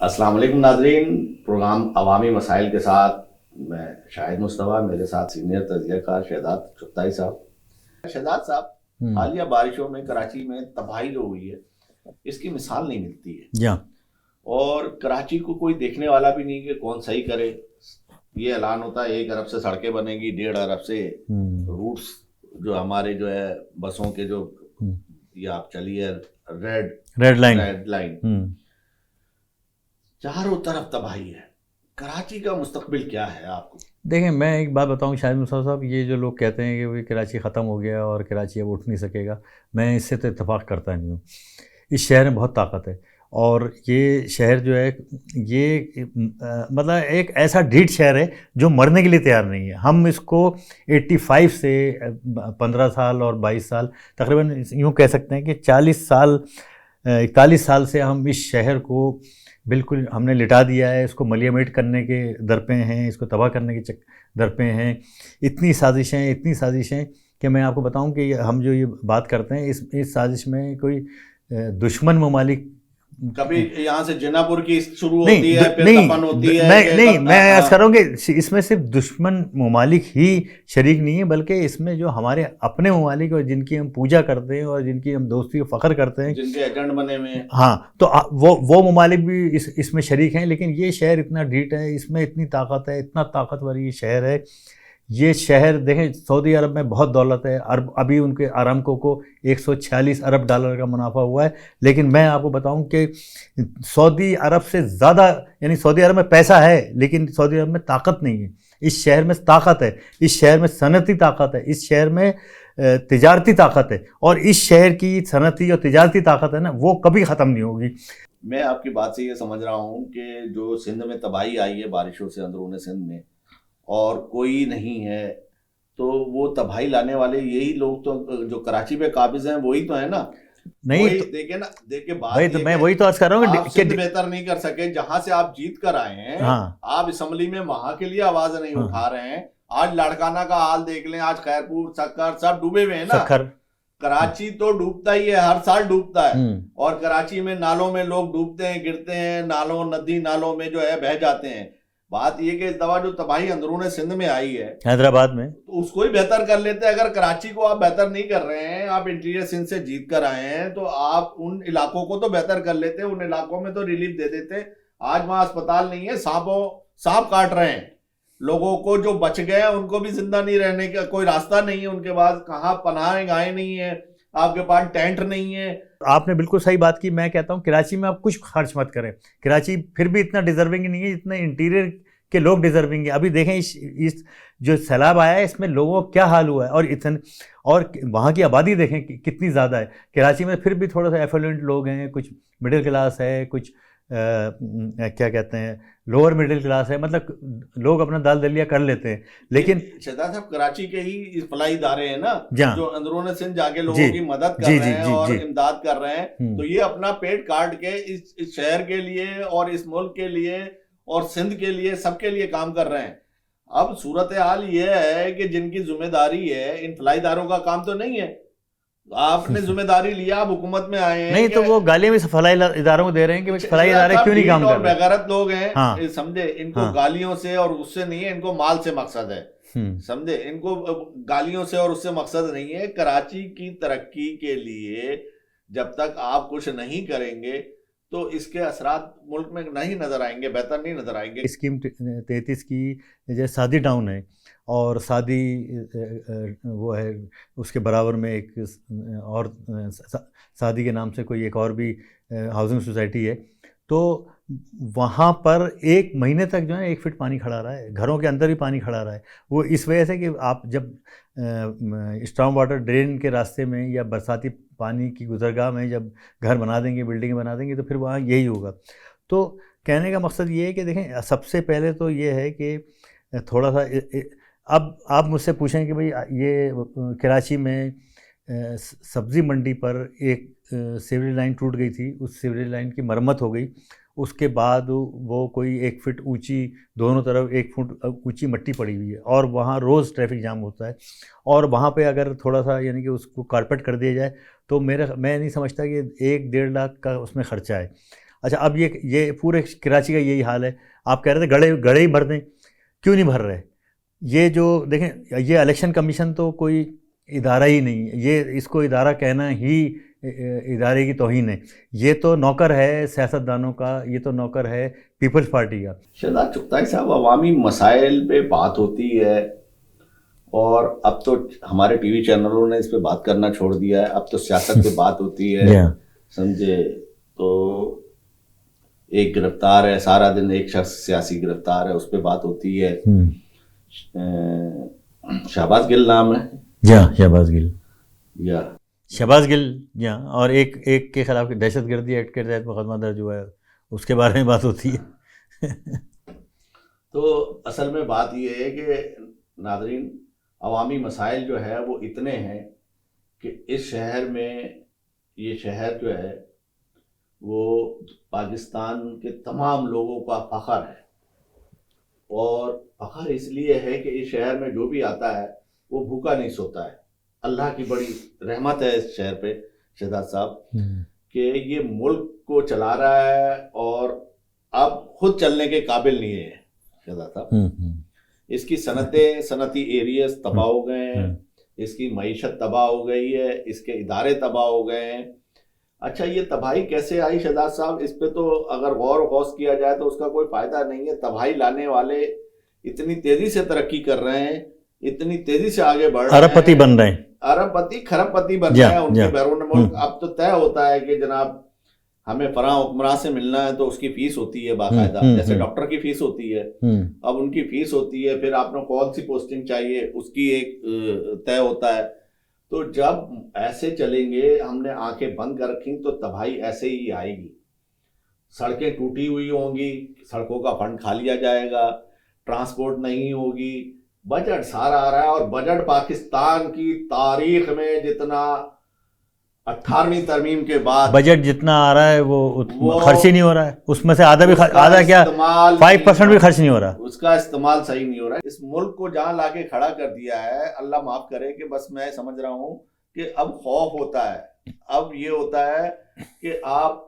السلام علیکم ناظرین، پروگرام عوامی مسائل کے ساتھ میں شاہد مصطفیٰ، میرے ساتھ سینئر تجزیہ کار شہزاد چغتائی صاحب۔ شہزاد صاحب، حالیہ بارشوں میں کراچی میں تباہی جو ہوئی ہے اس کی مثال نہیں ملتی ہے، اور کراچی کو کوئی دیکھنے والا بھی نہیں کہ کون صحیح کرے۔ یہ اعلان ہوتا ہے 1 ارب سے سڑکیں بنے گی، 1.5 ارب سے روٹس جو ہمارے جو ہے بسوں کے جو یہ آپ چلیے ریڈ لائن، چاروں طرف تباہی ہے۔ کراچی کا مستقبل کیا ہے آپ کو؟ دیکھیں، میں ایک بات بتاؤں شاہد مصطفیٰ صاحب، یہ جو لوگ کہتے ہیں کہ وہ کراچی ختم ہو گیا اور کراچی اب اٹھ نہیں سکے گا، میں اس سے تو اتفاق کرتا نہیں ہوں۔ اس شہر میں بہت طاقت ہے، اور یہ شہر جو ہے یہ مطلب ایک ایسا ڈھیٹ شہر ہے جو مرنے کے لیے تیار نہیں ہے۔ ہم اس کو 85 سے 15 سال اور 22 سال تقریباً یوں کہہ سکتے ہیں کہ 40 سال 41 سال سے ہم اس شہر کو بالکل ہم نے لٹا دیا ہے۔ اس کو ملیمیٹ کرنے کے درپے ہیں، اس کو تباہ کرنے کے درپے ہیں۔ اتنی سازشیں کہ میں آپ کو بتاؤں کہ ہم جو یہ بات کرتے ہیں اس سازش میں کوئی دشمن ممالک، کبھی یہاں سے جنا پور کی شروع ہوتی ہے، پھر دفن ہوتی ہے۔ نہیں، میں عرض کر رہا ہوں کہ اس میں صرف دشمن ممالک ہی شریک نہیں ہیں، بلکہ اس میں جو ہمارے اپنے ممالک اور جن کی ہم پوجا کرتے ہیں اور جن کی ہم دوستی و فخر کرتے ہیں، جن کے ایجنٹ بنے ہوئے ہیں، ہاں، تو وہ ممالک بھی اس میں شریک ہیں۔ لیکن یہ شہر اتنا ڈھیٹ ہے، اس میں اتنی طاقت ہے، اتنا طاقتور یہ شہر ہے۔ یہ شہر دیکھیں، سعودی عرب میں بہت دولت ہے، ابھی ان کے آرامکو کو 146 ارب ڈالر کا منافع ہوا ہے، لیکن میں آپ کو بتاؤں کہ سعودی عرب سے زیادہ، یعنی سعودی عرب میں پیسہ ہے لیکن سعودی عرب میں طاقت نہیں ہے۔ اس شہر میں طاقت ہے، اس شہر میں صنعتی طاقت ہے، اس شہر میں تجارتی طاقت ہے، اور اس شہر کی صنعتی اور تجارتی طاقت ہے نا، وہ کبھی ختم نہیں ہوگی۔ میں آپ کی بات سے یہ سمجھ رہا ہوں کہ جو سندھ میں تباہی آئی ہے بارشوں سے اندرون سندھ میں، اور کوئی نہیں ہے، تو وہ تباہی لانے والے یہی لوگ تو جو کراچی پہ قابض ہیں وہی تو ہیں نا۔ نہیں دیکھیں نا، دیکھیں بات میں وہی تو عرض کر رہا ہوں آپ سندھ بہتر نہیں کر سکے، جہاں سے آپ جیت کر آئے ہیں، آپ اسمبلی میں وہاں کے لیے آواز نہیں اٹھا رہے ہیں۔ آج لاڑکانہ کا حال دیکھ لیں، آج خیرپور، سکھر سب ڈوبے ہوئے ہیں نا۔ کراچی تو ڈوبتا ہی ہے، ہر سال ڈوبتا ہے، اور کراچی میں نالوں میں لوگ ڈوبتے ہیں، گرتے ہیں، نالوں ندی نالوں میں جو ہے بہہ جاتے ہیں۔ بات یہ کہ اس دفعہ جو تباہی اندرون سندھ میں آئی ہے حیدرآباد میں، تو اس کو ہی بہتر کر لیتے۔ اگر کراچی کو آپ بہتر نہیں کر رہے ہیں، آپ انٹیریئر سندھ سے جیت کر آئے ہیں، تو آپ ان علاقوں کو تو بہتر کر لیتے، ان علاقوں میں تو ریلیف دے دیتے۔ آج وہاں اسپتال نہیں ہے، سانپ کاٹ رہے ہیں لوگوں کو، جو بچ گئے ان کو بھی زندہ نہیں رہنے کا کوئی راستہ نہیں ہے ان کے پاس، کہاں پناہ گاہیں نہیں ہے، آپ کے پاس ٹینٹ نہیں ہے۔ آپ نے بالکل صحیح بات کی۔ میں کہتا ہوں کراچی میں آپ کچھ خرچ مت کریں، کراچی پھر بھی اتنا ڈیزرونگ نہیں ہے جتنا انٹیریئر کے لوگ ڈیزرونگ ہیں۔ ابھی دیکھیں اس جو سیلاب آیا ہے اس میں لوگوں کا کیا حال ہوا ہے، اور وہاں کی آبادی دیکھیں کتنی زیادہ ہے۔ کراچی میں پھر بھی تھوڑا سا ایفلوئنٹ لوگ ہیں، کچھ مڈل کلاس ہے، کچھ کیا کہتے ہیں لوور مڈل کلاس ہے، مطلب لوگ اپنا دال دلیا کر لیتے ہیں۔ لیکن شہزاد صاحب، کراچی کے ہی فلاحی ادارے ہیں نا جو اندرون سندھ جا کے لوگوں کی مدد کر رہے ہیں اور امداد کر رہے ہیں، تو یہ اپنا پیٹ کاٹ کے اس شہر کے لیے اور اس ملک کے لیے اور سندھ کے لیے سب کے لیے کام کر رہے ہیں۔ اب صورتحال یہ ہے کہ جن کی ذمہ داری ہے، ان فلاحی اداروں کا کام تو نہیں ہے، آپ نے ذمہ داری لیا، آپ حکومت میں آئے ہیں، نہیں تو وہ گالیاں بھی فلاحی اداروں کو دے رہے ہیں کہ فلاحی ادارے کیوں نہیں کام کر رہے ہیں۔ بغیرت لوگ ہیں، سمجھے، ان کو گالیوں سے اور اس سے نہیں ہے، ان کو مال سے مقصد ہے، سمجھے، ان کو گالیوں سے اور اس سے مقصد نہیں ہے۔ کراچی کی ترقی کے لیے جب تک آپ کچھ نہیں کریں گے تو اس کے اثرات ملک میں نہیں نظر آئیں گے، بہتر نہیں نظر آئیں گے۔ اسکیم 33 کی جیسے سادی ٹاؤن ہے، اور سادی وہ ہے اس کے برابر میں ایک اور سادی کے نام سے کوئی ایک اور بھی ہاؤسنگ سوسائٹی ہے، تو وہاں پر 1 مہینے تک جو ہے 1 فٹ پانی کھڑا رہا ہے، گھروں کے اندر بھی پانی کھڑا رہا ہے۔ وہ اس وجہ سے کہ آپ جب اسٹارم واٹر ڈرین کے راستے میں یا برساتی پانی کی گزرگاہ میں جب گھر بنا دیں گے، بلڈنگیں بنا دیں گے، تو پھر وہاں یہی ہوگا۔ تو کہنے کا مقصد یہ ہے کہ دیکھیں، سب سے پہلے تو یہ ہے کہ تھوڑا سا اب آپ مجھ سے پوچھیں کہ بھئی یہ کراچی میں سبزی منڈی پر ایک سیوریج لائن ٹوٹ گئی تھی، اس سیوریج لائن کی مرمت ہو گئی، اس کے بعد وہ کوئی 1 فٹ اونچی، دونوں طرف 1 فٹ اونچی مٹی پڑی ہوئی ہے، اور وہاں روز ٹریفک جام ہوتا ہے، اور وہاں پہ اگر تھوڑا سا یعنی کہ اس کو کارپیٹ کر دیا جائے تو میں نہیں سمجھتا کہ 1-1.5 لاکھ کا اس میں خرچہ ہے۔ اچھا اب یہ پورے کراچی کا یہی حال ہے. آپ کہہ رہے تھے گڑھے ہی بھر دیں, کیوں نہیں بھر رہے؟ یہ جو دیکھیں یہ الیکشن کمیشن تو کوئی ادارہ ہی نہیں ہے, یہ اس کو ادارہ کہنا ہی ادارے کی توہین ہے. یہ تو نوکر ہے سیاستدانوں کا, یہ تو نوکر ہے پیپلز پارٹی کا. شہزاد چغتائی صاحب, عوامی مسائل پہ بات ہوتی ہے اور اب تو ہمارے ٹی وی چینلوں نے اس پہ بات کرنا چھوڑ دیا ہے, اب تو سیاست پہ بات ہوتی ہے, سمجھے. تو ایک گرفتار ہے, سارا دن ایک شخص سیاسی گرفتار ہے, اس پہ بات ہوتی ہے. شہباز گل نام ہے, شہباز گل اور ایک کے خلاف دہشت گردی ایکٹ کے تحت مقدمہ درج ہوا ہے, اس کے بارے میں بات ہوتی ہے. تو اصل میں بات یہ ہے کہ ناظرین, عوامی مسائل جو ہے وہ اتنے ہیں کہ اس شہر میں, یہ شہر جو ہے وہ پاکستان کے تمام لوگوں کا فخر ہے, اور فخر اس لیے ہے کہ اس شہر میں جو بھی آتا ہے وہ بھوکا نہیں سوتا ہے. اللہ کی بڑی رحمت ہے اس شہر پہ شہزاد صاحب, کہ یہ ملک کو چلا رہا ہے اور اب خود چلنے کے قابل نہیں ہے شہزاد صاحب. اس کی صنعتی ایریاز تباہ ہو گئے ہیں, اس کی معیشت تباہ ہو گئی ہے, اس کے ادارے تباہ ہو گئے ہیں. اچھا یہ تباہی کیسے آئی شہزاد صاحب, اس پہ تو اگر غور و خوض کیا جائے تو اس کا کوئی فائدہ نہیں ہے. تباہی لانے والے اتنی تیزی سے ترقی کر رہے ہیں, اتنی تیزی سے آگے بڑھ رہے ہیں, ارب پتی بن رہے ہیں, ارب پتی کھرب پتی بن رہے ہیں ان کے بیرون ملک. اب تو طے ہوتا ہے کہ جناب ہمیں فلاں حکمراں سے ملنا ہے تو اس کی فیس ہوتی ہے باقاعدہ, جیسے ڈاکٹر کی فیس ہوتی ہے, اب ان کی فیس ہوتی ہے. پھر آپ نے کون سی پوسٹنگ چاہیے اس کی ایک طے ہوتا ہے. تو جب ایسے چلیں گے, ہم نے آنکھیں بند کر رکھی تو تباہی ایسے ہی آئے گی. سڑکیں ٹوٹی ہوئی ہوں گی, سڑکوں کا فنڈ کھا لیا جائے گا, ٹرانسپورٹ نہیں ہوگی, بجٹ سارا آ رہا ہے. اور بجٹ پاکستان کی تاریخ میں جتنا 18ویں ترمیم کے بعد بجٹ جتنا آ رہا ہے وہ خرچ ہی نہیں ہو رہا ہے. اس میں سے آدھا کیا 5% بھی خرچ نہیں ہو رہا, اس کا استعمال صحیح نہیں ہو رہا ہے. اس ملک کو جہاں لا کے کھڑا کر دیا ہے, اللہ معاف کرے کہ بس میں سمجھ رہا ہوں کہ اب خوف ہوتا ہے. اب یہ ہوتا ہے کہ آپ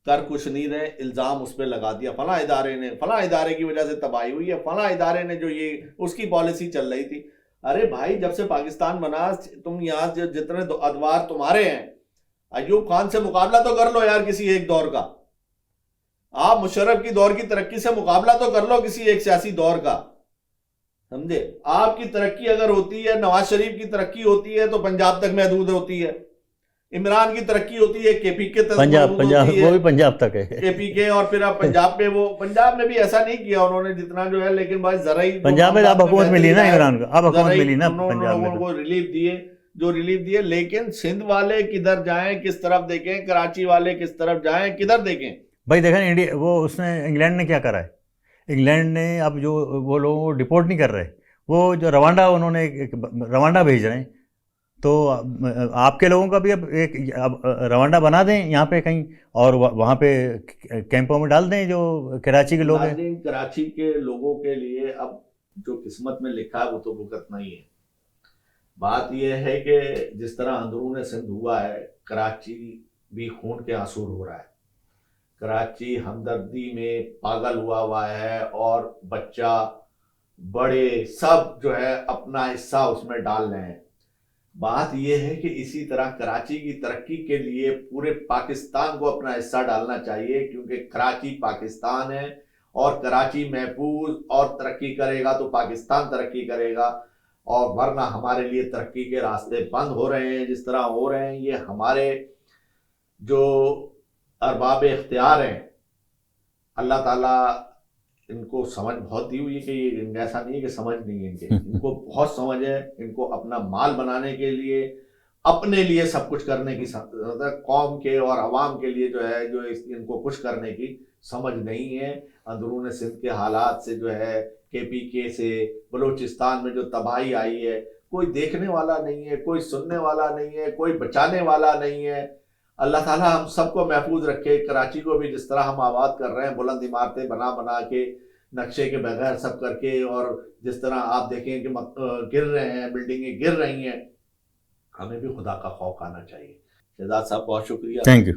کر کچھ نہیں رہے, الزام اس پہ لگا دیا فلاں ادارے نے, فلاں ادارے کی وجہ سے تباہی ہوئی ہے, فلاں ادارے نے جو یہ اس کی پالیسی چل رہی تھی. ارے بھائی جب سے پاکستان بنا, تم یہاں جتنے ادوار تمہارے ہیں, ایوب خان سے مقابلہ تو کر لو یار کسی ایک دور کا. آپ مشرف کی دور کی ترقی سے مقابلہ تو کر لو کسی ایک سیاسی دور کا, سمجھے. آپ کی ترقی اگر ہوتی ہے, نواز شریف کی ترقی ہوتی ہے تو پنجاب تک محدود ہوتی ہے, عمران کی ترقی ہوتی ہے کے پی کے تک پنجاب وہ بھی پنجاب تک ہے, کے پی کے. اور پھر آپ پنجاب پہ, وہ پنجاب میں بھی ایسا نہیں کیا انہوں نے جتنا جو ہے, لیکن بھائی زرعی پنجاب میں اب حکومت ملی نا عمران کو, اب حکومت ملی نا پنجاب میں, کو ریلیف دیے جو ریلیف دیے. لیکن سندھ والے کدھر جائیں, کس طرف دیکھیں, کراچی والے کس طرف جائیں, کدھر دیکھیں. بھائی دیکھیں انڈیا, وہ اس نے انگلینڈ نے کیا کرا ہے, انگلینڈ نے اب جو وہ لوگوں کو ڈپورٹ نہیں کر رہے, وہ جو روانڈا انہوں نے روانڈا بھیج رہے ہیں. تو آپ کے لوگوں کا بھی اب روانڈا بنا دیں یہاں پہ کہیں, اور وہاں پہ کیمپوں میں ڈال دیں جو کراچی کے لوگ ہیں. کراچی کے لوگوں کے لیے اب جو قسمت میں لکھا ہے وہ تو بھگتنا ہی ہے. بات یہ ہے کہ جس طرح اندرون سندھ ہوا ہے, کراچی بھی خون کے آنسو رو رہا ہے. کراچی ہمدردی میں پاگل ہوا ہے, اور بچہ بڑے سب جو ہے اپنا حصہ اس میں ڈال رہے ہیں. بات یہ ہے کہ اسی طرح کراچی کی ترقی کے لیے پورے پاکستان کو اپنا حصہ ڈالنا چاہیے, کیونکہ کراچی پاکستان ہے, اور کراچی محفوظ اور ترقی کرے گا تو پاکستان ترقی کرے گا. اور ورنہ ہمارے لیے ترقی کے راستے بند ہو رہے ہیں جس طرح ہو رہے ہیں. یہ ہمارے جو ارباب اختیار ہیں, اللہ تعالیٰ ان کو سمجھ بہت دی ہوئی ہے, کہ ایسا نہیں ہے کہ سمجھ نہیں ہے, ان کو بہت سمجھ ہے. ان کو اپنا مال بنانے کے لیے, اپنے لیے سب کچھ کرنے کی, قوم کے اور عوام کے لیے جو ہے, جو ان کو کچھ کرنے کی سمجھ نہیں ہے. اندرون سندھ کے حالات سے جو ہے, کے پی کے سے بلوچستان میں جو تباہی آئی ہے, کوئی دیکھنے والا نہیں ہے, کوئی سننے والا نہیں ہے, کوئی بچانے والا نہیں ہے. اللہ تعالیٰ ہم سب کو محفوظ رکھے. کراچی کو بھی جس طرح ہم آباد کر رہے ہیں, بلند عمارتیں بنا کے, نقشے کے بغیر سب کر کے, اور جس طرح آپ دیکھیں کہ گر رہے ہیں, بلڈنگیں گر رہی ہیں, ہمیں بھی خدا کا خوف آنا چاہیے. شہزاد صاحب بہت شکریہ. Thank you.